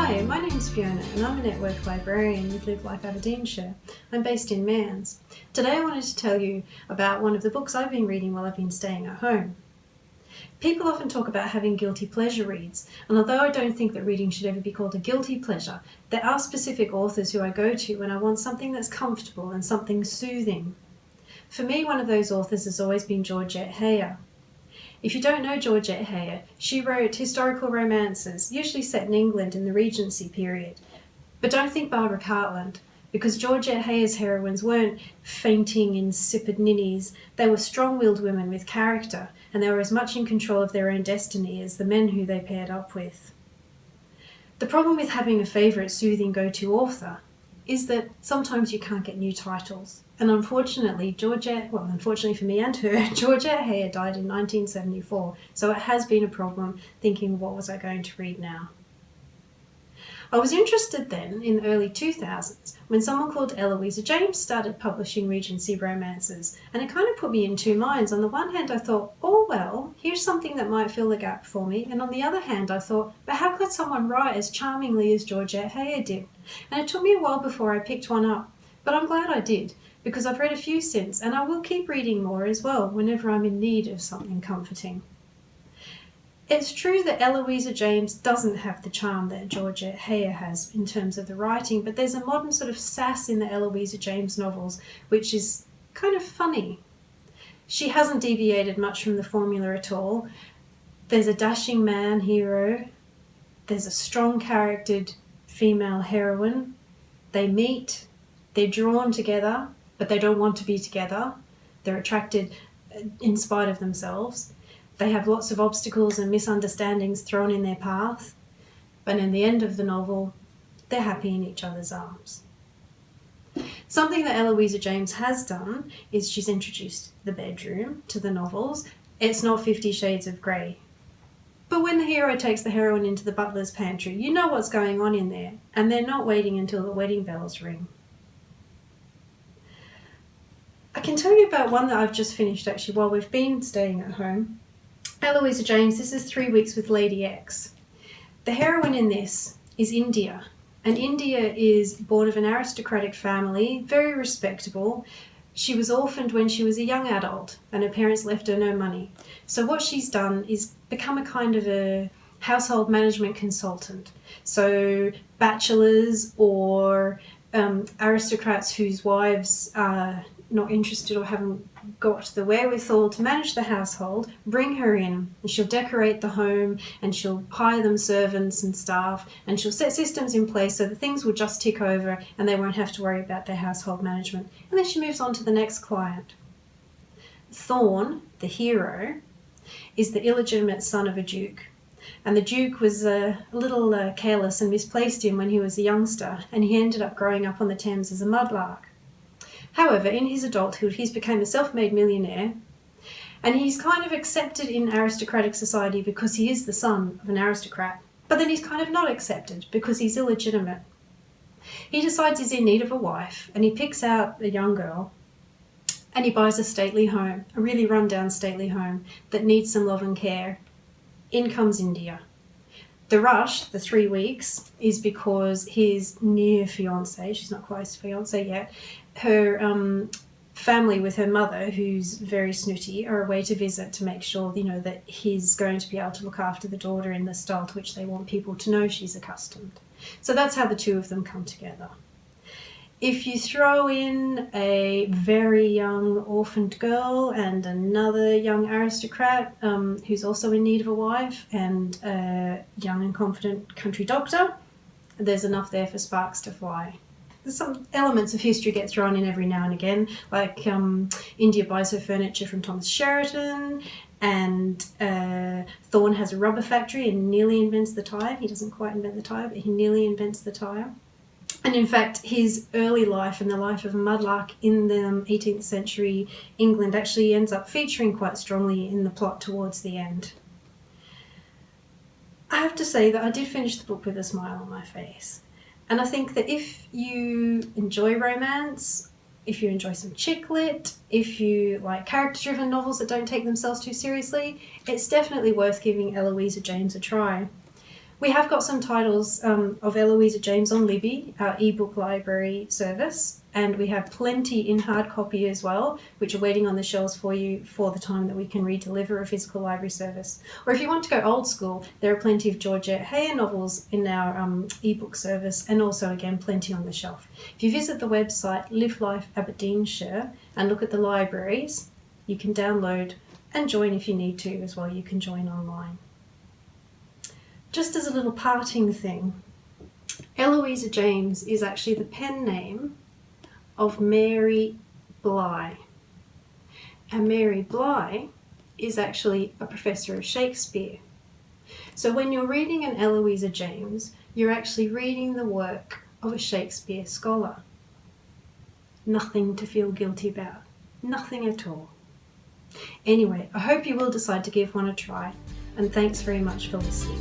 Hi, my name's Fiona and I'm a network librarian with Life Aberdeenshire. I'm based in Mans. Today I wanted to tell you about one of the books I've been reading while I've been staying at home. People often talk about having guilty pleasure reads, and although I don't think that reading should ever be called a guilty pleasure, there are specific authors who I go to when I want something that's comfortable and something soothing. For me, one of those authors has always been Georgette Heyer. If you don't know Georgette Heyer, she wrote historical romances, usually set in England in the Regency period. But don't think Barbara Cartland, because Georgette Heyer's heroines weren't fainting, insipid ninnies. They were strong-willed women with character, and they were as much in control of their own destiny as the men who they paired up with. The problem with having a favourite soothing go-to author is that sometimes you can't get new titles. And unfortunately, unfortunately for me and her, Georgette Heyer died in 1974, so it has been a problem thinking, what was I going to read now? I was interested then, in the early 2000s, when someone called Eloisa James started publishing Regency romances, and it kind of put me in two minds. On the one hand, I thought, oh well, here's something that might fill the gap for me, and on the other hand, I thought, but how could someone write as charmingly as Georgette Heyer did? And it took me a while before I picked one up, but I'm glad I did, because I've read a few since, and I will keep reading more as well whenever I'm in need of something comforting. It's true that Eloisa James doesn't have the charm that Georgette Heyer has in terms of the writing, but there's a modern sort of sass in the Eloisa James novels, which is kind of funny. She hasn't deviated much from the formula at all. There's a dashing man hero, there's a strong-charactered female heroine, they meet, they're drawn together, but they don't want to be together. They're attracted in spite of themselves. They have lots of obstacles and misunderstandings thrown in their path, but in the end of the novel, they're happy in each other's arms. Something that Eloisa James has done is she's introduced the bedroom to the novels. It's not 50 Shades of Grey. But when the hero takes the heroine into the butler's pantry, you know what's going on in there, and they're not waiting until the wedding bells ring. I can tell you about one that I've just finished actually while we've been staying at home. Eloisa James, this is 3 Weeks with Lady X. The heroine in this is India, and India is born of an aristocratic family, very respectable. She was orphaned when she was a young adult, and her parents left her no money. So what she's done is become a kind of a household management consultant. So bachelors or aristocrats whose wives are not interested or haven't got the wherewithal to manage the household, bring her in, and she'll decorate the home, and she'll hire them servants and staff, and she'll set systems in place so that things will just tick over and they won't have to worry about their household management. And then she moves on to the next client. Thorn, the hero, is the illegitimate son of a duke. And the duke was a little careless and misplaced him when he was a youngster, and he ended up growing up on the Thames as a mudlark. However, in his adulthood, he's become a self-made millionaire, and he's kind of accepted in aristocratic society because he is the son of an aristocrat, but then he's kind of not accepted because he's illegitimate. He decides he's in need of a wife, and he picks out a young girl, and he buys a stately home, a really run-down stately home that needs some love and care. In comes India. The rush, the 3 weeks, is because his near fiancée, she's not quite his fiancée yet, her family with her mother, who's very snooty, are away to visit to make sure, that he's going to be able to look after the daughter in the style to which they want people to know she's accustomed. So that's how the two of them come together. If you throw in a very young orphaned girl and another young aristocrat who's also in need of a wife and a young and confident country doctor, there's enough there for sparks to fly. There's some elements of history get thrown in every now and again, like India buys her furniture from Thomas Sheraton, and Thorn has a rubber factory and nearly invents the tyre. He doesn't quite invent the tyre, but he nearly invents the tyre. And in fact, his early life and the life of a mudlark in the 18th century England actually ends up featuring quite strongly in the plot towards the end. I have to say that I did finish the book with a smile on my face. And I think that if you enjoy romance, if you enjoy some chick lit, if you like character-driven novels that don't take themselves too seriously, it's definitely worth giving Eloisa James a try. We have got some titles of Eloisa James on Libby, our ebook library service, and we have plenty in hard copy as well, which are waiting on the shelves for you for the time that we can redeliver a physical library service. Or if you want to go old school, there are plenty of Georgette Heyer novels in our ebook service, and also, again, plenty on the shelf. If you visit the website Life Aberdeenshire and look at the libraries, you can download and join if you need to as well. You can join online. Just as a little parting thing, Eloisa James is actually the pen name of Mary Bligh. And Mary Bligh is actually a professor of Shakespeare. So when you're reading an Eloisa James, you're actually reading the work of a Shakespeare scholar. Nothing to feel guilty about. Nothing at all. Anyway, I hope you will decide to give one a try, and thanks very much for listening.